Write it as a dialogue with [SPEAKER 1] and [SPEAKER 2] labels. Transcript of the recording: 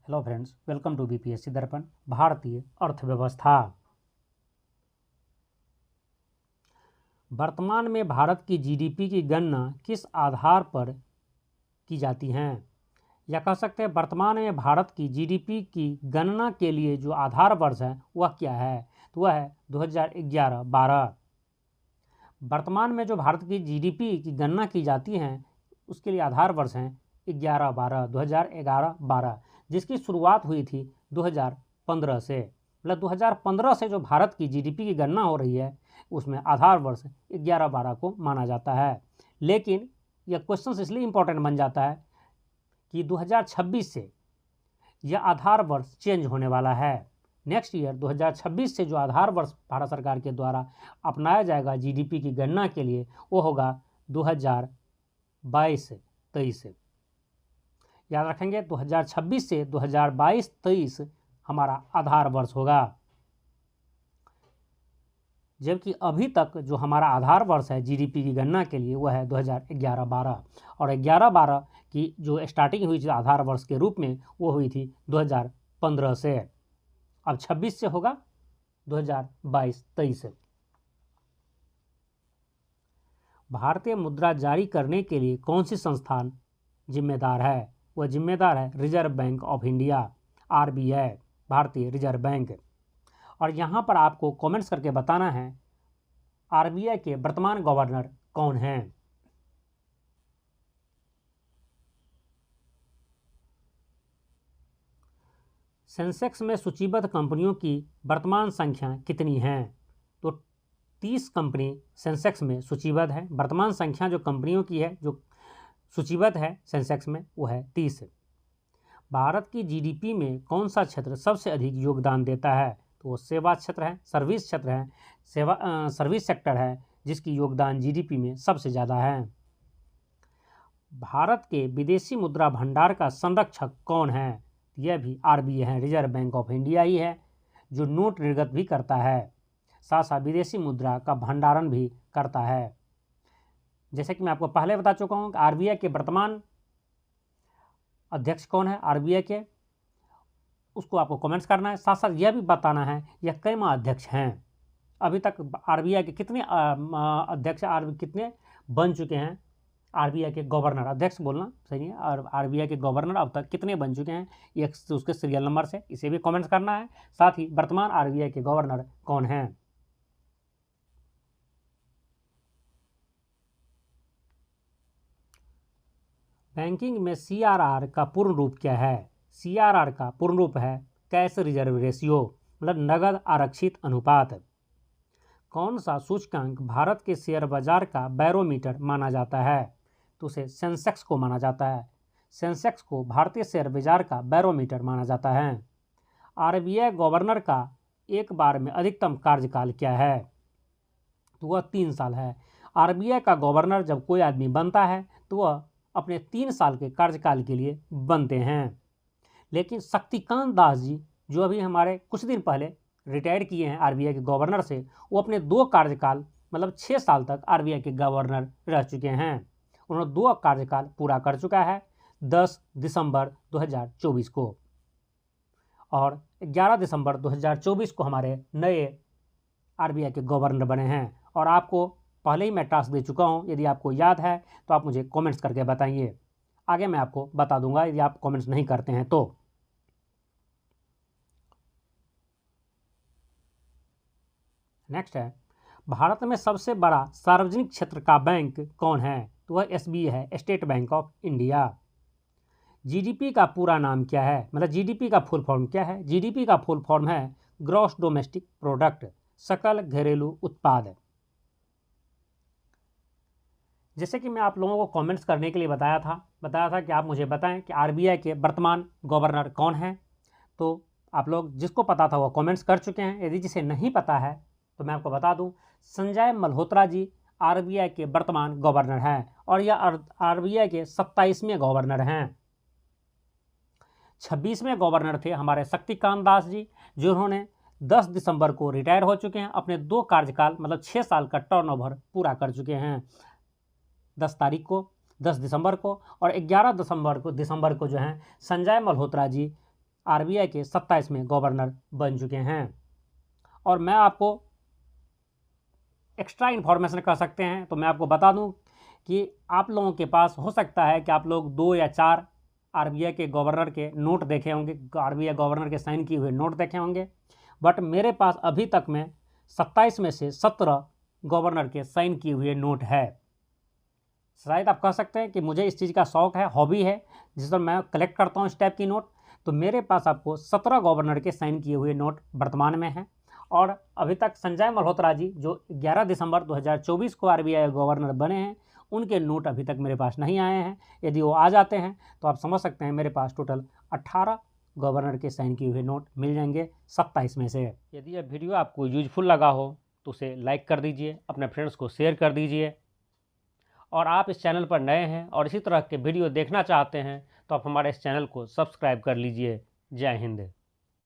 [SPEAKER 1] Hello friends, welcome to BPSC Darpan. भारतीय अर्थव्यवस्था। वर्तमान में भारत की जीडीपी की गणना किस आधार पर की जाती है? या कह सकते हैं वर्तमान में भारत की जीडीपी की गणना के लिए जो आधार वर्ष है वह क्या है? तो वह है 2011-12। वर्तमान में जो भारत की जीडीपी की गणना की जाती है उसके लिए आधार वर्ष हैं 11-12, 2011-12, जिसकी शुरुआत हुई थी 2015 से। मतलब 2015 से जो भारत की जीडीपी की गणना हो रही है उसमें आधार वर्ष 11-12 को माना जाता है। लेकिन यह क्वेश्चन इसलिए इम्पोर्टेंट बन जाता है कि 2026 से यह आधार वर्ष चेंज होने वाला है। नेक्स्ट ईयर 2026 से जो आधार वर्ष भारत सरकार के द्वारा अपनाया जाएगा जीडीपी की गणना के लिए वो होगा 2022-23। याद रखेंगे 2026 से 2022-23 हमारा आधार वर्ष होगा, जबकि अभी तक जो हमारा आधार वर्ष है जीडीपी की गणना के लिए वह है 2011-12। और 11-12 की जो स्टार्टिंग हुई थी आधार वर्ष के रूप में वो हुई थी 2015 से। अब 26 से होगा 2022-23। भारतीय मुद्रा जारी करने के लिए कौन सी संस्थान जिम्मेदार है? वह जिम्मेदार है reserve bank of India, RBI, भारतीय रिजर्व बैंक। और यहाँ पर आपको कमेंट्स करके बताना है आरबीआई के वर्तमान गवर्नर कौन हैं। सेंसेक्स में सूचीबद्ध कंपनियों की वर्तमान संख्या कितनी है? तो 30 कंपनी सेंसेक्स में सूचीबद्ध है। वर्तमान संख्या जो कंपनियों की है जो सूचीबद्ध है सेंसेक्स में वो है 30। भारत की जीडीपी में कौन सा क्षेत्र सबसे अधिक योगदान देता है? तो वो सेवा क्षेत्र है, सर्विस क्षेत्र है, सर्विस सेक्टर है जिसकी योगदान जीडीपी में सबसे ज़्यादा है। भारत के विदेशी मुद्रा भंडार का संरक्षक कौन है? यह भी आरबीआई है, रिजर्व बैंक ऑफ इंडिया ही है, जो नोट निर्गत भी करता है, साथ साथ विदेशी मुद्रा का भंडारण भी करता है। जैसे कि मैं आपको पहले बता चुका हूँ कि आरबीआई के वर्तमान अध्यक्ष कौन है आरबीआई के, उसको आपको कमेंट्स करना है। साथ साथ यह भी बताना है यह कई अध्यक्ष हैं। अभी तक आरबीआई के कितने अध्यक्ष कितने बन चुके हैं? आरबीआई के गवर्नर, अध्यक्ष बोलना सही है, और आरबीआई के गवर्नर अब तक कितने बन चुके हैं ये उसके सीरियल नंबर से, इसे भी कमेंट्स करना है। साथ ही वर्तमान आरबीआई के गवर्नर कौन हैं? बैंकिंग में सीआरआर का पूर्ण रूप क्या है? सीआरआर का पूर्ण रूप है कैश रिजर्व रेशियो, मतलब नगद आरक्षित अनुपात। कौन सा सूचकांक भारत के शेयर बाजार का बैरोमीटर माना जाता है? तो उसे सेंसेक्स को माना जाता है। सेंसेक्स को भारतीय शेयर बाजार का बैरोमीटर माना जाता है। आरबीआई गवर्नर का एक बार में अधिकतम कार्यकाल क्या है? तो वह 3 साल है। आरबीआई का गवर्नर जब कोई आदमी बनता है तो वह अपने 3 साल के कार्यकाल के लिए बनते हैं। लेकिन शक्तिकांत दास जी जो अभी हमारे कुछ दिन पहले रिटायर किए हैं आरबीआई के गवर्नर से, वो अपने 2 कार्यकाल मतलब 6 साल तक आरबीआई के गवर्नर रह चुके हैं। उन्होंने 2 कार्यकाल पूरा कर चुका है 10 दिसंबर 2024 को, और 11 दिसंबर 2024 को हमारे नए आरबीआई के गवर्नर बने हैं। और आपको पहले ही मैं टास्क दे चुका हूं, यदि आपको याद है तो आप मुझे कमेंट्स करके बताइए, आगे मैं आपको बता दूंगा यदि आप कमेंट्स नहीं करते हैं तो। नेक्स्ट है, भारत में सबसे बड़ा सार्वजनिक क्षेत्र का बैंक कौन है? तो वह एसबीआई है, state bank of India. GDP का पूरा नाम क्या है? मतलब जीडीपी का फुल फॉर्म क्या है? जीडीपी का फुल फॉर्म है ग्रॉस डोमेस्टिक प्रोडक्ट, सकल घरेलू उत्पाद। जैसे कि मैं आप लोगों को कमेंट्स करने के लिए बताया था कि आप मुझे बताएं कि आरबीआई के वर्तमान गवर्नर कौन हैं। तो आप लोग जिसको पता था वो कमेंट्स कर चुके हैं। यदि जिसे नहीं पता है तो मैं आपको बता दूं, संजय मल्होत्रा जी आरबीआई के वर्तमान गवर्नर हैं, और यह आरबीआई के 27वें गवर्नर हैं। 26वें गवर्नर थे हमारे शक्तिकांत दास जी, जो उन्होंने 10 दिसंबर को रिटायर हो चुके हैं। अपने 2 कार्यकाल मतलब 6 साल का टर्नओवर पूरा कर चुके हैं 10 तारीख को, 10 दिसंबर को। और 11 दिसंबर को जो हैं संजय मल्होत्रा जी आरबीआई के 27वें गवर्नर बन चुके हैं। और मैं आपको एक्स्ट्रा इन्फॉर्मेशन कर सकते हैं तो मैं आपको बता दूं कि आप लोगों के पास हो सकता है कि आप लोग 2 या 4 आरबीआई के गवर्नर के नोट देखे होंगे, आरबीआई गवर्नर के साइन किए हुए नोट देखे होंगे, बट मेरे पास अभी तक में 27 में से 17 गवर्नर के साइन किए हुए नोट है। शायद आप कह सकते हैं कि मुझे इस चीज़ का शौक़ है, हॉबी है, जिस पर मैं कलेक्ट करता हूँ इस टाइप की नोट। तो मेरे पास आपको 17 गवर्नर के साइन किए हुए नोट वर्तमान में हैं। और अभी तक संजय मल्होत्रा जी जो 11 दिसंबर 2024 को आरबीआई गवर्नर बने हैं, उनके नोट अभी तक मेरे पास नहीं आए हैं। यदि वो आ जाते हैं तो आप समझ सकते हैं मेरे पास टोटल 18 गवर्नर के साइन किए हुए नोट मिल जाएंगे 27 में से। यदि यह वीडियो आपको यूजफुल लगा हो तो उसे लाइक कर दीजिए, अपने फ्रेंड्स को शेयर कर दीजिए। और आप इस चैनल पर नए हैं और इसी तरह के वीडियो देखना चाहते हैं तो आप हमारे इस चैनल को सब्सक्राइब कर लीजिए। जय हिंद।